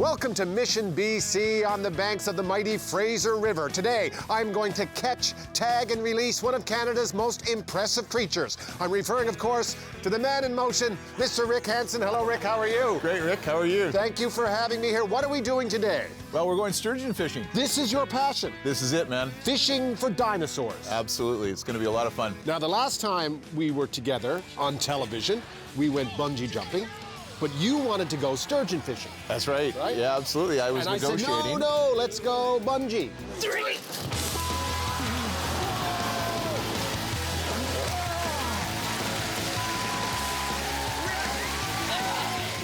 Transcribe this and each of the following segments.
Welcome to Mission BC on the banks of the mighty Fraser River. Today, I'm going to catch, tag, and release one of Canada's most impressive creatures. I'm referring, of course, to the man in motion, Mr. Rick Hansen. Hello, Rick, how are you? Great, Rick, how are you? Thank you for having me here. What are we doing today? Well, we're going sturgeon fishing. This is your passion. This is it, man. Fishing for dinosaurs. Absolutely, it's gonna be a lot of fun. Now, the last time we were together on television, we went bungee jumping. But you wanted to go sturgeon fishing. That's right. Yeah, absolutely. I was negotiating. I said, no, let's go bungee. 3.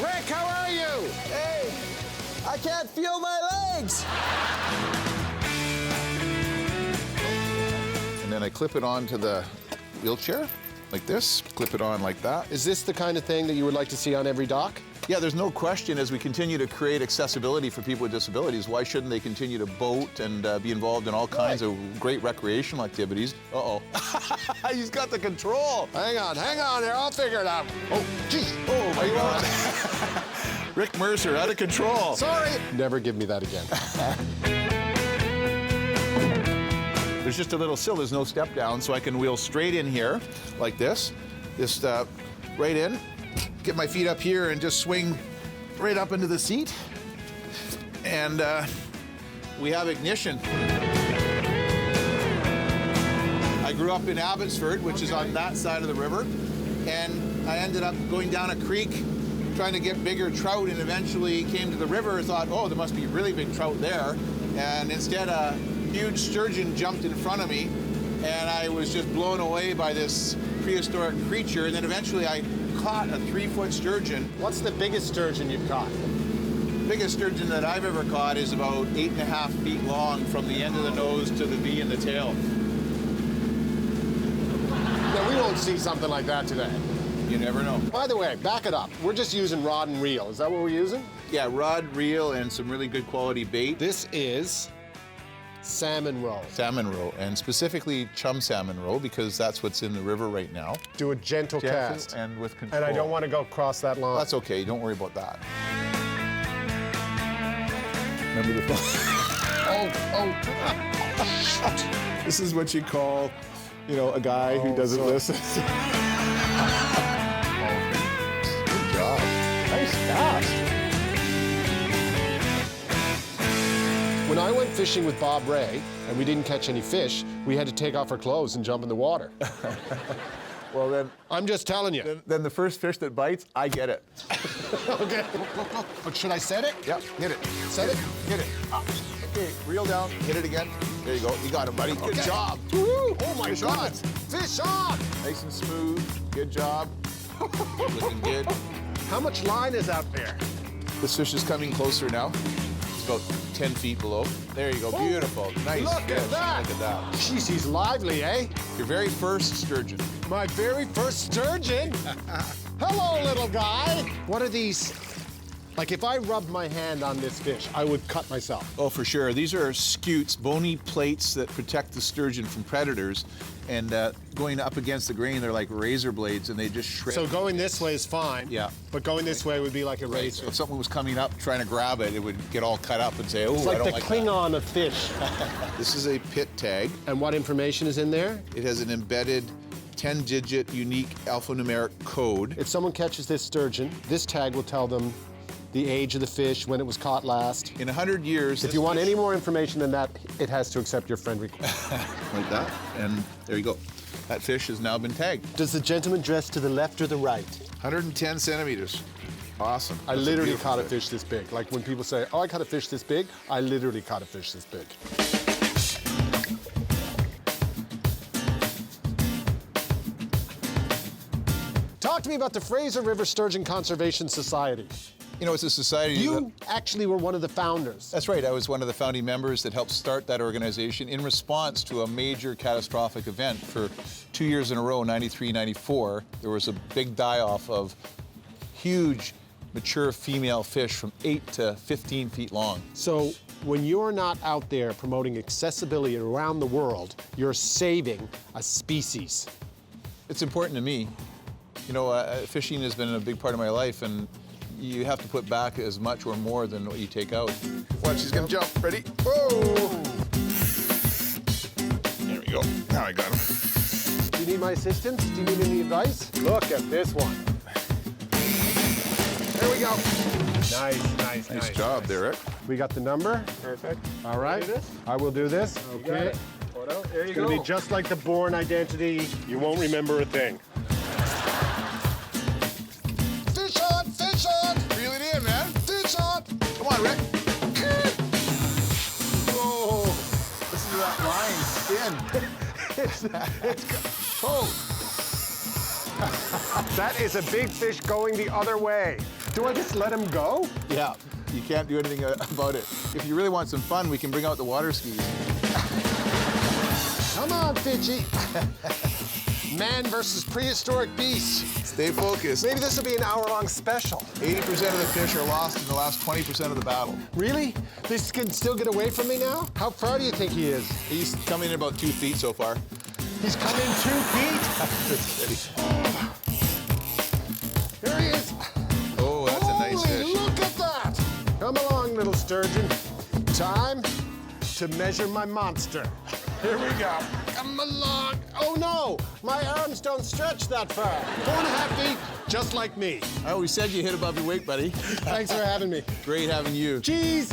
Rick, how are you? Hey, I can't feel my legs. And then I clip it onto the wheelchair, like this, clip it on like that. Is this the kind of thing that you would like to see on every dock? Yeah, there's no question, as we continue to create accessibility for people with disabilities, why shouldn't they continue to boat and be involved in all kinds of great recreational activities? Uh-oh. He's got the control. Hang on there, I'll figure it out. Oh, geez. Oh, my God. Rick Mercer, out of control. Sorry. Never give me that again. There's just a little sill, there's no step down, so I can wheel straight in here, like this. Just right in, get my feet up here and just swing right up into the seat. And we have ignition. I grew up in Abbotsford, which is on that side of the river, and I ended up going down a creek trying to get bigger trout, and eventually came to the river and thought, oh, there must be really big trout there. And instead, a huge sturgeon jumped in front of me, and I was just blown away by this prehistoric creature. And then eventually I caught a 3-foot sturgeon. What's the biggest sturgeon you've caught? The biggest sturgeon that I've ever caught is about 8.5 feet long from the end of the nose to the V in the tail. Now, we won't see something like that today. You never know. By the way, back it up. We're just using rod and reel. Is that what we're using? Yeah, rod, reel, and some really good quality bait. This is salmon roe. Salmon roe, and specifically chum salmon roe, because that's what's in the river right now. Do a gentle cast. And with control. And I don't want to go across that line. That's okay, don't worry about that. Remember the phone? Oh. This is what you call, you know, a guy who doesn't listen. Good job. Nice cast. When I went fishing with Bob Ray and we didn't catch any fish, we had to take off our clothes and jump in the water. Well then, I'm just telling you. then the first fish that bites, I get it. Okay. But should I set it? Yep, hit it. Set it? Hit it. Okay, reel down, hit it again. There you go, you got it, buddy. Good job. Woo! Oh my Fish God! on. Fish on! Nice and smooth, good job. Looking good. How much line is out there? This fish is coming closer now. It's about 10 feet below. There you go, beautiful, nice Look fish. at that! Look at that. Jeez, he's lively, eh? Your very first sturgeon. My very first sturgeon? Hello, little guy. What are these? Like, if I rubbed my hand on this fish, I would cut myself. Oh, for sure. These are scutes, bony plates that protect the sturgeon from predators. And going up against the grain, they're like razor blades, and they just shred. So going this way is fine. Yeah. But going this way would be like a razor. If something was coming up trying to grab it, it would get all cut up and say, oh, It's I like don't the like Klingon of fish. that. This is a pit tag. And what information is in there? It has an embedded 10-digit unique alphanumeric code. If someone catches this sturgeon, this tag will tell them the age of the fish, when it was caught last. In 100 years... If you want any more information than that, it has to accept your friend request. Like that, and there you go. That fish has now been tagged. Does the gentleman dress to the left or the right? 110 centimeters. Awesome. I That's literally beautiful caught a fish this big. Like when people say, oh, I caught a fish this big, I literally caught a fish this big. Talk to me about the Fraser River Sturgeon Conservation Society. You know, it's a society You actually were one of the founders. That's right. I was one of the founding members that helped start that organization in response to a major catastrophic event. For 2 years in a row, 93, 94, there was a big die-off of huge, mature female fish from 8 to 15 feet long. So when you're not out there promoting accessibility around the world, you're saving a species. It's important to me. You know, fishing has been a big part of my life, and you have to put back as much or more than what you take out. Watch, he's gonna jump. Ready? Whoa! There we go. Now I got him. Do you need my assistance? Do you need any advice? Look at this one. There we go. Nice. Nice job there, Rick. We got the number. Perfect. All right. Do this? I will do this. You got Okay. it. Photo. There you It's go. gonna be just like the Bourne Identity. You won't remember a thing. Fish on! Fish on! Reel it in, man. Fish on! Come on, Rick. Whoa! Listen to that line spin. Oh! That is a big fish going the other way. Do I just let him go? Yeah, you can't do anything about it. If you really want some fun, we can bring out the water skis. Come on, Fitchy. Man versus prehistoric beast. Stay focused. Maybe this will be an hour-long special. 80% of the fish are lost in the last 20% of the battle. Really? This can still get away from me now? How far do you think he is? He's coming in about 2 feet so far. He's come in 2 feet? Just kidding. Here he is. Oh, that's a nice Holy, fish. look at that. Come along, little sturgeon. Time to measure my monster. Here we go. Come along. Oh no, my arms don't stretch that far. 4.5 feet, just like me. I always said you hit above your weight, buddy. Thanks for having me. Great having you. Cheese.